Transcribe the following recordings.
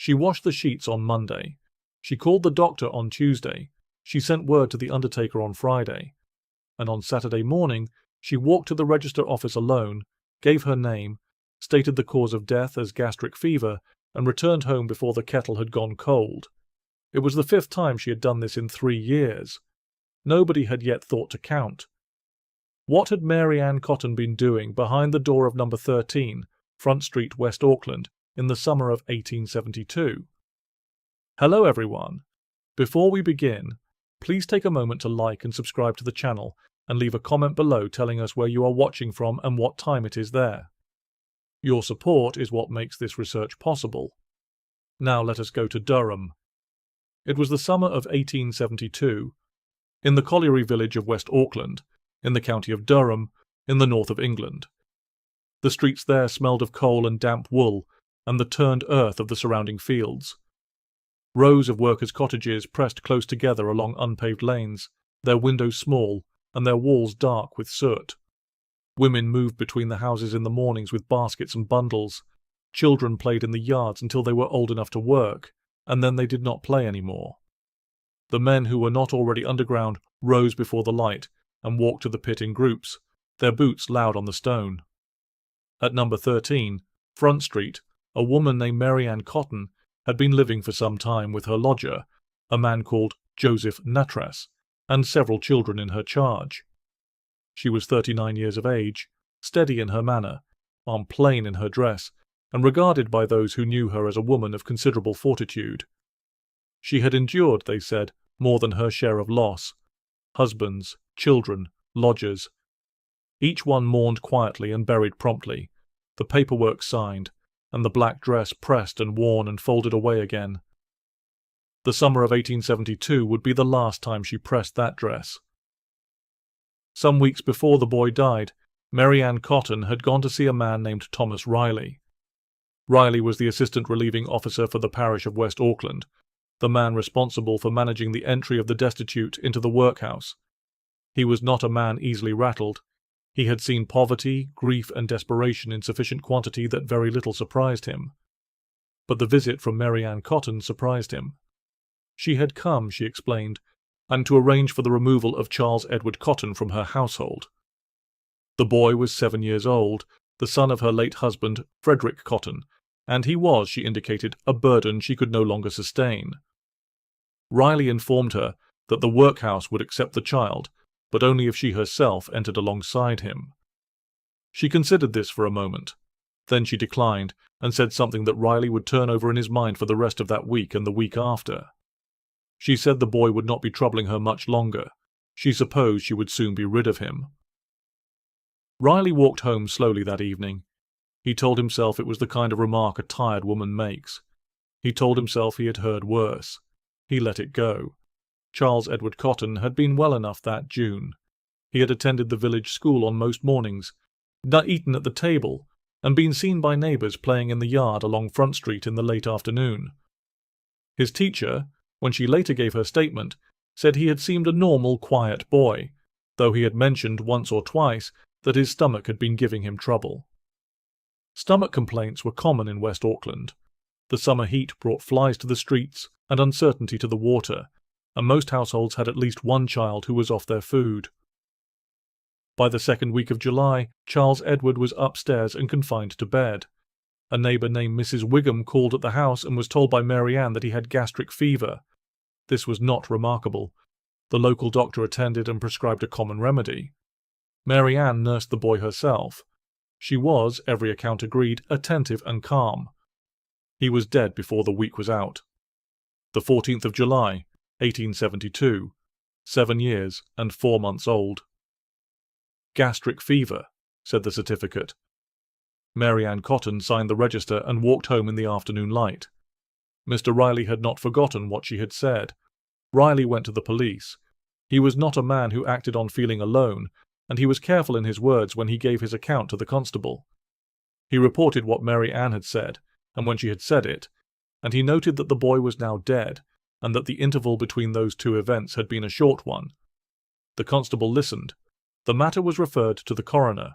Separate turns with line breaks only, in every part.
She washed the sheets on Monday. She called the doctor on Tuesday. She sent word to the undertaker on Friday. And on Saturday morning, she walked to the register office alone, gave her name, stated the cause of death as gastric fever, and returned home before the kettle had gone cold. It was the 5th time she had done this in 3 years. Nobody had yet thought to count. What had Mary Ann Cotton been doing behind the door of number 13, Front Street, West Auckland, in the summer of 1872? Hello everyone. Before we begin, please take a moment to like and subscribe to the channel and leave a comment below telling us where you are watching from and what time it is there. Your support is what makes this research possible. Now let us go to Durham. It was the summer of 1872, in the colliery village of West Auckland, in the county of Durham, in the north of England. The streets there smelled of coal and damp wool and the turned earth of the surrounding fields. Rows of workers' cottages pressed close together along unpaved lanes, their windows small and their walls dark with soot. Women moved between the houses in the mornings with baskets and bundles. Children played in the yards until they were old enough to work, and then they did not play any more. The men who were not already underground rose before the light and walked to the pit in groups, their boots loud on the stone. At number 13, Front Street, a woman named Mary Ann Cotton had been living for some time with her lodger, a man called Joseph Natras, and several children in her charge. She was 39 years of age, steady in her manner, on plain in her dress, and regarded by those who knew her as a woman of considerable fortitude. She had endured, they said, more than her share of loss. Husbands, children, lodgers. Each one mourned quietly and buried promptly, the paperwork signed, and the black dress pressed and worn and folded away again. The summer of 1872 would be the last time she pressed that dress. Some weeks before the boy died, Mary Ann Cotton had gone to see a man named Thomas Riley. Riley was the assistant relieving officer for the parish of West Auckland, the man responsible for managing the entry of the destitute into the workhouse. He was not a man easily rattled. He had seen poverty, grief, and desperation in sufficient quantity that very little surprised him. But the visit from Mary Ann Cotton surprised him. She had come, she explained, and to arrange for the removal of Charles Edward Cotton from her household. The boy was 7 years old, the son of her late husband, Frederick Cotton, and he was, she indicated, a burden she could no longer sustain. Riley informed her that the workhouse would accept the child, but only if she herself entered alongside him. She considered this for a moment. Then she declined, and said something that Riley would turn over in his mind for the rest of that week and the week after. She said the boy would not be troubling her much longer. She supposed she would soon be rid of him. Riley walked home slowly that evening. He told himself it was the kind of remark a tired woman makes. He told himself he had heard worse. He let it go. Charles Edward Cotton had been well enough that June. He had attended the village school on most mornings, eaten at the table, and been seen by neighbours playing in the yard along Front Street in the late afternoon. His teacher, when she later gave her statement, said he had seemed a normal, quiet boy, though he had mentioned once or twice that his stomach had been giving him trouble. Stomach complaints were common in West Auckland. The summer heat brought flies to the streets and uncertainty to the water, and most households had at least one child who was off their food. By the second week of July, Charles Edward was upstairs and confined to bed. A neighbour named Mrs. Wigham called at the house and was told by Mary Ann that he had gastric fever. This was not remarkable. The local doctor attended and prescribed a common remedy. Mary Ann nursed the boy herself. She was, every account agreed, attentive and calm. He was dead before the week was out. The 14th of July, 1872, 7 years and 4 months old. Gastric fever, said the certificate. Mary Ann Cotton signed the register and walked home in the afternoon light. Mr. Riley had not forgotten what she had said. Riley went to the police. He was not a man who acted on feeling alone, and he was careful in his words when he gave his account to the constable. He reported what Mary Ann had said, and when she had said it, and he noted that the boy was now dead, and that the interval between those two events had been a short one. The constable listened. The matter was referred to the coroner.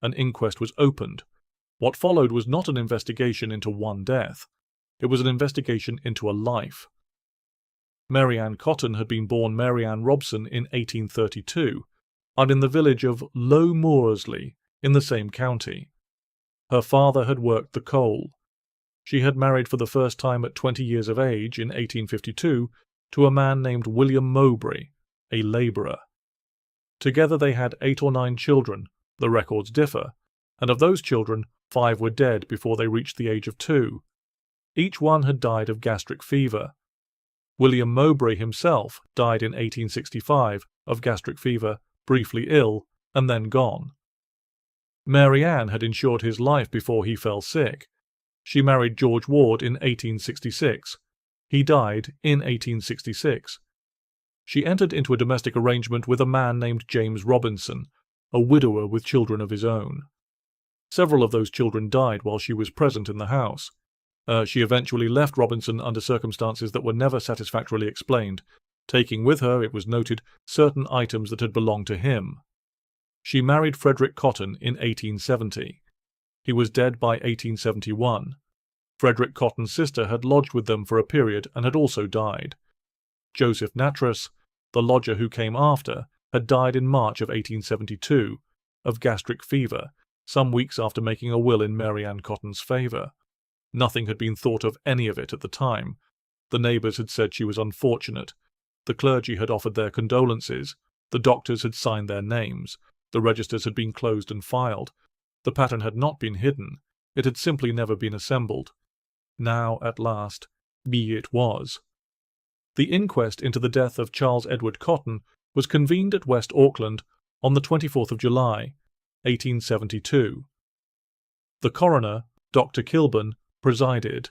An inquest was opened. What followed was not an investigation into one death. It was an investigation into a life. Mary Ann Cotton had been born Mary Ann Robson in 1832, and in the village of Low Moorsley in the same county. Her father had worked the coal. She had married for the first time at 20 years of age in 1852 to a man named William Mowbray, a labourer. Together they had 8 or 9 children, the records differ, and of those children 5 were dead before they reached the age of 2. Each one had died of gastric fever. William Mowbray himself died in 1865 of gastric fever, briefly ill, and then gone. Mary Ann had insured his life before he fell sick. She married George Ward in 1866. He died in 1866. She entered into a domestic arrangement with a man named James Robinson, a widower with children of his own. Several of those children died while she was present in the house. She eventually left Robinson under circumstances that were never satisfactorily explained, taking with her, it was noted, certain items that had belonged to him. She married Frederick Cotton in 1870. He was dead by 1871. Frederick Cotton's sister had lodged with them for a period and had also died. Joseph Nattrass, the lodger who came after, had died in March of 1872, of gastric fever, some weeks after making a will in Mary Ann Cotton's favour. Nothing had been thought of any of it at the time. The neighbours had said she was unfortunate. The clergy had offered their condolences. The doctors had signed their names. The registers had been closed and filed. The pattern had not been hidden. It had simply never been assembled. Now, at last, it was. The inquest into the death of Charles Edward Cotton was convened at West Auckland on the 24th of July, 1872. The coroner, Dr. Kilburn, presided.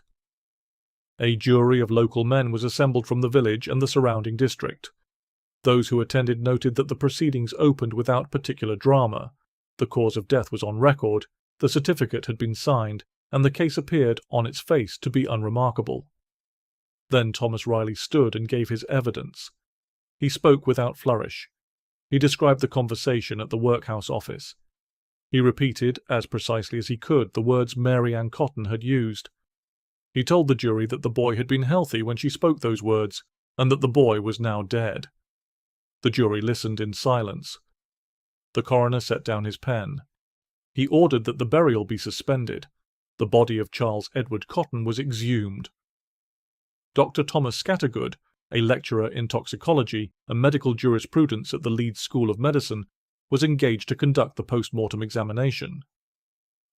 A jury of local men was assembled from the village and the surrounding district. Those who attended noted that the proceedings opened without particular drama. The cause of death was on record, the certificate had been signed, and the case appeared on its face to be unremarkable. Then Thomas Riley stood and gave his evidence. He spoke without flourish. He described the conversation at the workhouse office. He repeated, as precisely as he could, the words Mary Ann Cotton had used. He told the jury that the boy had been healthy when she spoke those words, and that the boy was now dead. The jury listened in silence. The coroner set down his pen. He ordered that the burial be suspended. The body of Charles Edward Cotton was exhumed. Dr. Thomas Scattergood, a lecturer in toxicology and medical jurisprudence at the Leeds School of Medicine, was engaged to conduct the post-mortem examination.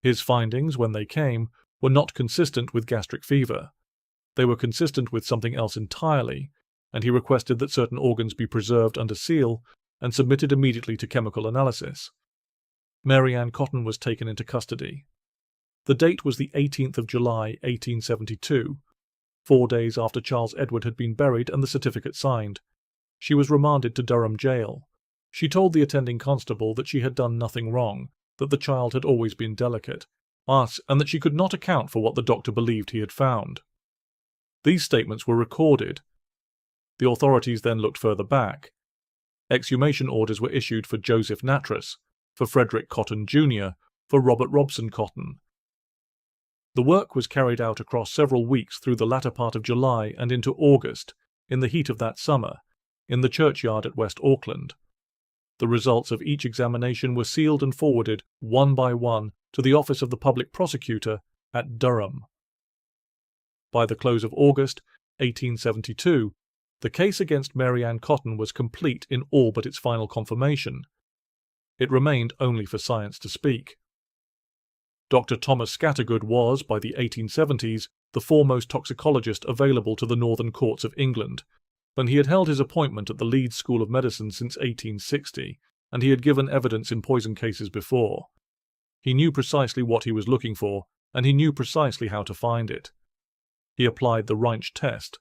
His findings, when they came, were not consistent with gastric fever. They were consistent with something else entirely, and he requested that certain organs be preserved under seal and submitted immediately to chemical analysis. Mary Ann Cotton was taken into custody. The date was the 18th of July, 1872, 4 days after Charles Edward had been buried and the certificate signed. She was remanded to Durham jail. She told the attending constable that she had done nothing wrong, that the child had always been delicate, and that she could not account for what the doctor believed he had found. These statements were recorded. The authorities then looked further back. Exhumation orders were issued for Joseph Nattrass, for Frederick Cotton Jr., for Robert Robson Cotton. The work was carried out across several weeks through the latter part of July and into August, in the heat of that summer, in the churchyard at West Auckland. The results of each examination were sealed and forwarded, one by one, to the office of the public prosecutor at Durham. By the close of August, 1872, the case against Mary Ann Cotton was complete in all but its final confirmation. It remained only for science to speak. Dr. Thomas Scattergood was, by the 1870s, the foremost toxicologist available to the northern courts of England, and he had held his appointment at the Leeds School of Medicine since 1860, and he had given evidence in poison cases before. He knew precisely what he was looking for, and he knew precisely how to find it. He applied the Reich Test.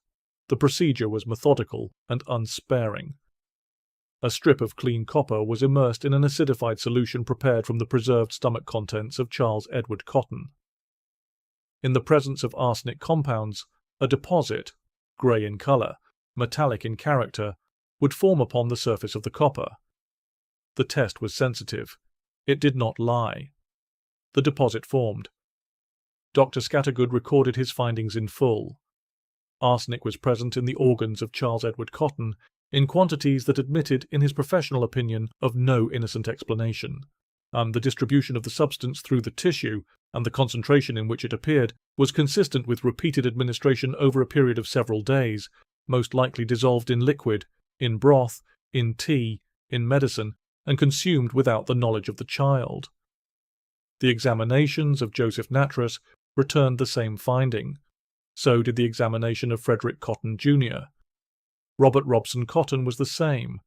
The procedure was methodical and unsparing. A strip of clean copper was immersed in an acidified solution prepared from the preserved stomach contents of Charles Edward Cotton. In the presence of arsenic compounds, a deposit, grey in colour, metallic in character, would form upon the surface of the copper. The test was sensitive. It did not lie. The deposit formed. Dr. Scattergood recorded his findings in full. Arsenic was present in the organs of Charles Edward Cotton in quantities that admitted, in his professional opinion, of no innocent explanation. The distribution of the substance through the tissue and the concentration in which it appeared was consistent with repeated administration over a period of several days, most likely dissolved in liquid, in broth, in tea, in medicine, and consumed without the knowledge of the child. The examinations of Joseph Nattrass returned the same finding. So did the examination of Frederick Cotton, Jr. Robert Robson Cotton was the same.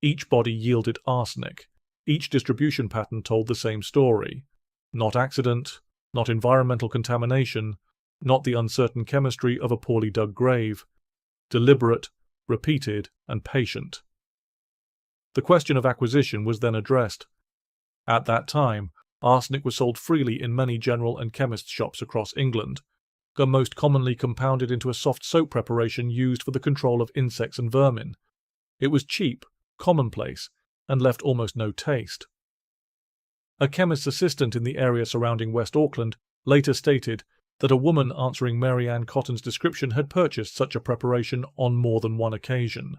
Each body yielded arsenic. Each distribution pattern told the same story. Not accident, not environmental contamination, not the uncertain chemistry of a poorly dug grave. Deliberate, repeated, and patient. The question of acquisition was then addressed. At that time, arsenic was sold freely in many general and chemists' shops across England, and most commonly compounded into a soft soap preparation used for the control of insects and vermin. It was cheap, commonplace, and left almost no taste. A chemist's assistant in the area surrounding West Auckland later stated that a woman answering Mary Ann Cotton's description had purchased such a preparation on more than one occasion.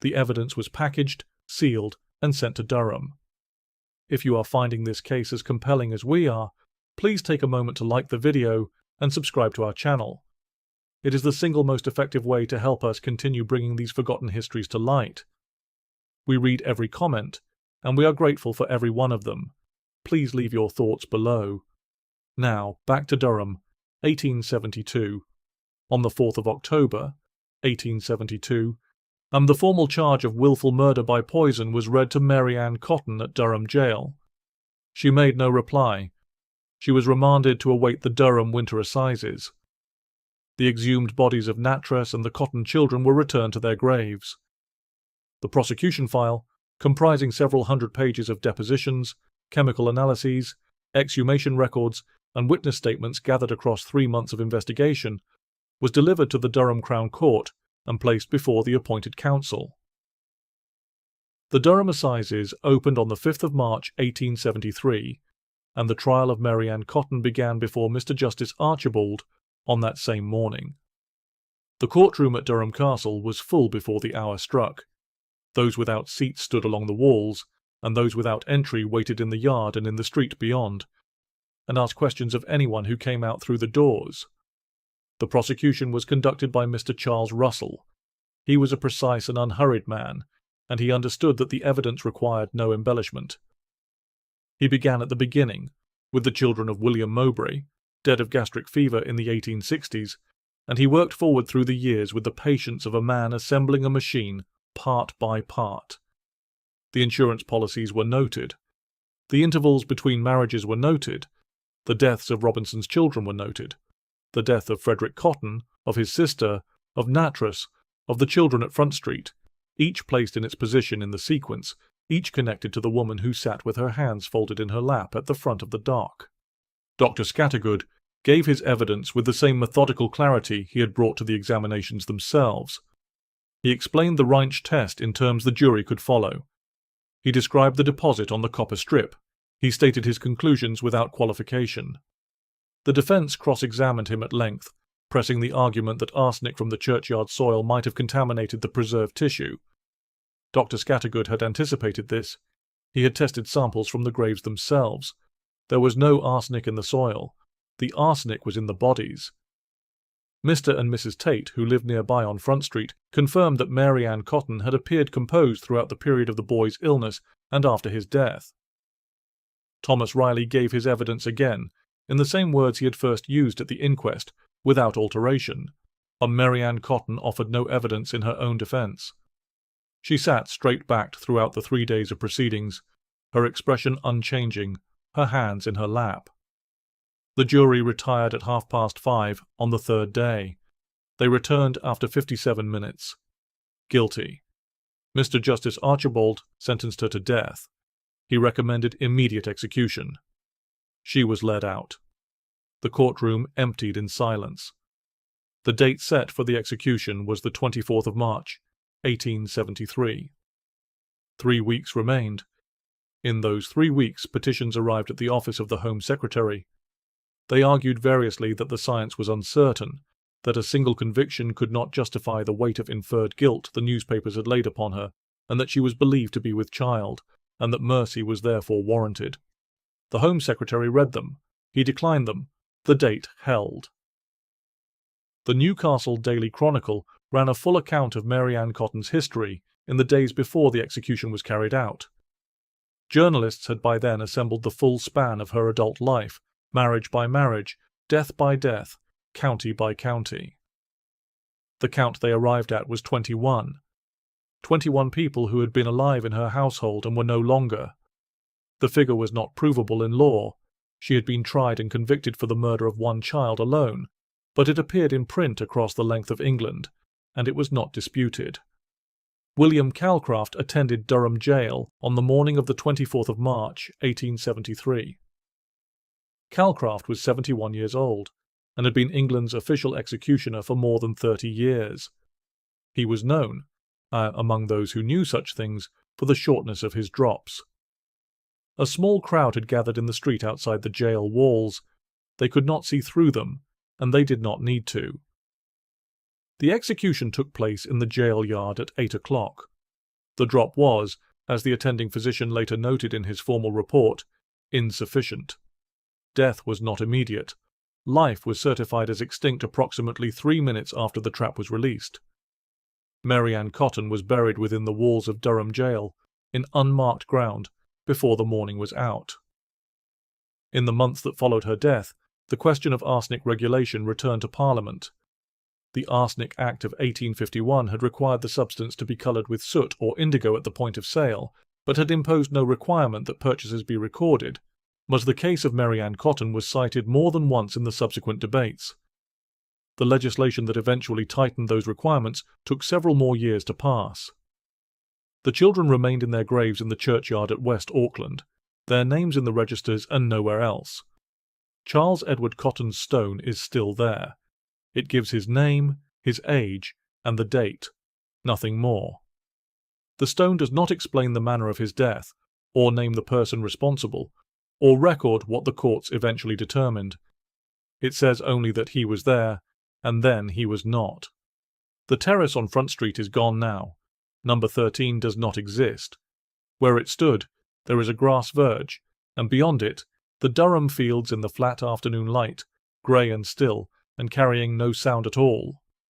The evidence was packaged, sealed, and sent to Durham. If you are finding this case as compelling as we are, please take a moment to like the video and subscribe to our channel. It is the single most effective way to help us continue bringing these forgotten histories to light. We read every comment, and we are grateful for every one of them. Please leave your thoughts below. Now, back to Durham, 1872. On the 4th of October, 1872, the formal charge of wilful murder by poison was read to Mary Ann Cotton at Durham Jail. She made no reply. She was remanded to await the Durham Winter Assizes. The exhumed bodies of Nattrass and the Cotton children were returned to their graves. The prosecution file, comprising several hundred pages of depositions, chemical analyses, exhumation records, and witness statements gathered across 3 months of investigation, was delivered to the Durham Crown Court and placed before the appointed counsel. The Durham Assizes opened on the 5th of March 1873, and the trial of Mary Ann Cotton began before Mr. Justice Archibald on that same morning. The courtroom at Durham Castle was full before the hour struck. Those without seats stood along the walls, and those without entry waited in the yard and in the street beyond, and asked questions of anyone who came out through the doors. The prosecution was conducted by Mr. Charles Russell. He was a precise and unhurried man, and he understood that the evidence required no embellishment. He began at the beginning, with the children of William Mowbray, dead of gastric fever in the 1860s, and he worked forward through the years with the patience of a man assembling a machine part by part. The insurance policies were noted. The intervals between marriages were noted. The deaths of Robinson's children were noted. The death of Frederick Cotton, of his sister, of Nattrass, of the children at Front Street, each placed in its position in the sequence, each connected to the woman who sat with her hands folded in her lap at the front of the dock. Dr. Scattergood gave his evidence with the same methodical clarity he had brought to the examinations themselves. He explained the Reich Test in terms the jury could follow. He described the deposit on the copper strip. He stated his conclusions without qualification. The defence cross-examined him at length, pressing the argument that arsenic from the churchyard soil might have contaminated the preserved tissue. Dr. Scattergood had anticipated this. He had tested samples from the graves themselves. There was no arsenic in the soil. The arsenic was in the bodies. Mr. and Mrs. Tate, who lived nearby on Front Street, confirmed that Mary Ann Cotton had appeared composed throughout the period of the boy's illness and after his death. Thomas Riley gave his evidence again, in the same words he had first used at the inquest, without alteration. Mary Ann Cotton offered no evidence in her own defence. She sat straight-backed throughout the 3 days of proceedings, her expression unchanging, her hands in her lap. The jury retired at 5:30 on the third day. They returned after 57 minutes. Guilty. Mr. Justice Archibald sentenced her to death. He recommended immediate execution. She was led out. The courtroom emptied in silence. The date set for the execution was the 24th of March, 1873. 3 weeks remained. In those 3 weeks, petitions arrived at the office of the Home Secretary. They argued variously that the science was uncertain, that a single conviction could not justify the weight of inferred guilt the newspapers had laid upon her, and that she was believed to be with child, and that mercy was therefore warranted. The Home Secretary read them. He declined them. The date held. The Newcastle Daily Chronicle ran a full account of Mary Ann Cotton's history in the days before the execution was carried out. Journalists had by then assembled the full span of her adult life, marriage by marriage, death by death, county by county. The count they arrived at was 21. 21 people who had been alive in her household and were no longer. The figure was not provable in law. She had been tried and convicted for the murder of one child alone, but it appeared in print across the length of England, and it was not disputed. William Calcraft attended Durham Jail on the morning of the 24th of March, 1873. Calcraft was 71 years old, and had been England's official executioner for more than 30 years. He was known, among those who knew such things, for the shortness of his drops. A small crowd had gathered in the street outside the jail walls. They could not see through them, and they did not need to. The execution took place in the jail yard at 8 o'clock. The drop was, as the attending physician later noted in his formal report, insufficient. Death was not immediate. Life was certified as extinct approximately 3 minutes after the trap was released. Mary Ann Cotton was buried within the walls of Durham Jail, in unmarked ground, before the morning was out. In the months that followed her death, the question of arsenic regulation returned to Parliament. The Arsenic Act of 1851 had required the substance to be coloured with soot or indigo at the point of sale, but had imposed no requirement that purchases be recorded, but the case of Mary Ann Cotton was cited more than once in the subsequent debates. The legislation that eventually tightened those requirements took several more years to pass. The children remained in their graves in the churchyard at West Auckland, their names in the registers and nowhere else. Charles Edward Cotton's stone is still there. It gives his name, his age, and the date, nothing more. The stone does not explain the manner of his death, or name the person responsible, or record what the courts eventually determined. It says only that he was there, and then he was not. The terrace on Front Street is gone now. Number 13 does not exist. Where it stood, there is a grass verge, and beyond it, the Durham fields in the flat afternoon light, grey and still, and carrying no sound at all.